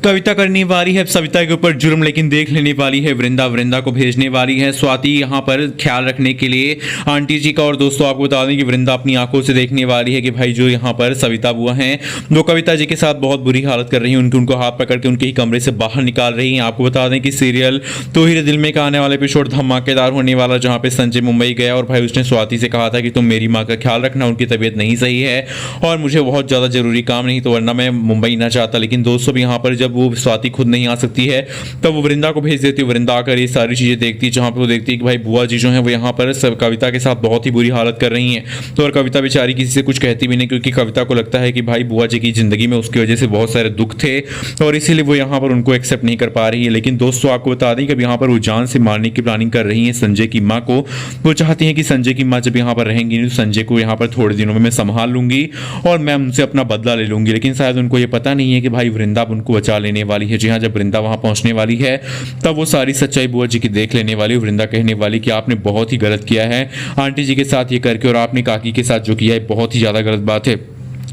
कविता करने वाली है सविता के ऊपर जुर्म, लेकिन देख लेने वाली है वृंदा। वृंदा को भेजने वाली है स्वाति यहाँ पर ख्याल रखने के लिए आंटी जी का। और दोस्तों आपको बता दें कि वृंदा अपनी आंखों से देखने वाली है कि भाई जो यहाँ पर सविता बुआ हैं वो कविता जी के साथ बहुत बुरी हालत कर रही हैं, उनको हाथ पकड़ के उनके ही कमरे से बाहर निकाल रही हैं। आपको बता दें कि सीरियल तो ही दिल में का आने वाला एपिसोड धमाकेदार होने वाला, जहाँ पे संजय मुंबई गया और भाई उसने स्वाति से कहा था कि तुम मेरी माँ का ख्याल रखना, उनकी तबीयत नहीं सही है और मुझे बहुत ज़्यादा जरूरी काम नहीं तो वरना मैं मुंबई ना चाहता। लेकिन दोस्तों यहाँ पर जब वो स्वाति खुद नहीं आ सकती है तब वो वृंदा को भेज देती है। वृंदा आकर ये सारी चीज़ें देखती है, जहाँ पे वो देखती है कि भाई बुआ जी जो हैं वो यहाँ पर सब कविता के साथ बहुत ही बुरी हालत कर रही हैं। तो और कविता बेचारी किसी से कुछ कहती भी नहीं, क्योंकि कविता को लगता है कि भाई बुआ जी की ज़िंदगी में उसकी वजह से बहुत सारे दुख थे और इसीलिए वो यहाँ पर उनको एक्सेप्ट नहीं कर पा रही है। लेकिन दोस्तों आपको बता दें कि अब यहाँ पर वो जान से मारने की प्लानिंग कर रही है संजय की माँ को। वो चाहती हैं कि संजय की माँ जब यहाँ पर रहेंगी तो संजय को यहाँ पर थोड़े दिनों में मैं संभाल लूंगी और मैं उनसे अपना बदला ले लूंगी। लेकिन शायद उनको ये पता नहीं है कि भाई वृंदा उनको बचा लेने वाली है। जी हाँ, जब वृंदा वहां पहुंचने वाली है तब वो सारी सच्चाई बुआ जी की देख लेने वाली। वृंदा कहने वाली कि आपने बहुत ही गलत किया है आंटी जी के साथ ये करके, और आपने काकी के साथ जो किया है बहुत ही ज़्यादा गलत बात है।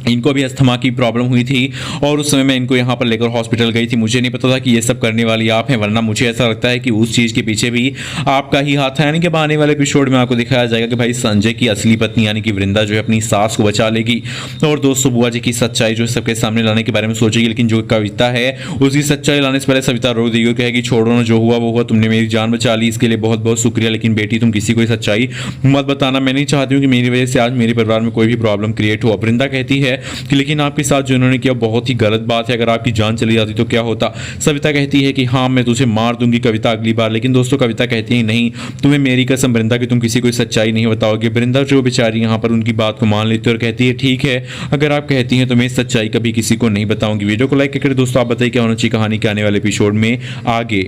इनको भी अस्थमा की प्रॉब्लम हुई थी और उस समय मैं इनको यहाँ पर लेकर हॉस्पिटल गई थी। मुझे नहीं पता था कि ये सब करने वाली आप हैं, वरना मुझे ऐसा लगता है कि उस चीज़ के पीछे भी आपका ही हाथ है। यानी कि आने वाले एपिसोड में आपको दिखाया जाएगा कि भाई संजय की असली पत्नी यानी कि वृंदा जो है अपनी सास को बचा लेगी और दोस्तों बुआ जी की सच्चाई जो है सबके सामने लाने के बारे में सोचेगी। लेकिन जो कविता है उसकी सच्चाई लाने से पहले सविता रो देगी और कहेगी छोड़ो ना, जो हुआ वो हुआ, तुमने मेरी जान बचा ली, इसके लिए बहुत बहुत शुक्रिया। लेकिन बेटी तुम किसी को सच्चाई मत बताना, मैं नहीं चाहती हूँ कि मेरी वजह से आज मेरे परिवार में कोई भी प्रॉब्लम क्रिएट हो। वृंदा कहती है कि लेकिन आपके साथ जो उन्होंने किया बहुत ही गलत बात है, अगर आपकी जान चली जाती तो क्या होता। सविता कहती है कि हाँ मैं तुझे मार दूंगी कविता अगली बार। लेकिन दोस्तों कविता कहती है नहीं, तुम्हें मेरी कसम वृंदा कि तुम किसी को सच्चाई नहीं बताओगे। वृंदा जो बेचारी यहाँ पर उनकी बात को मान लेती है और कहती है ठीक है, अगर आप कहती हैं तो मैं सच्चाई कभी किसी को नहीं बताऊंगी। वीडियो को लाइक करके दोस्तों आप बताइए क्या होना चाहिए कहानी के आने वाले एपिसोड में आगे।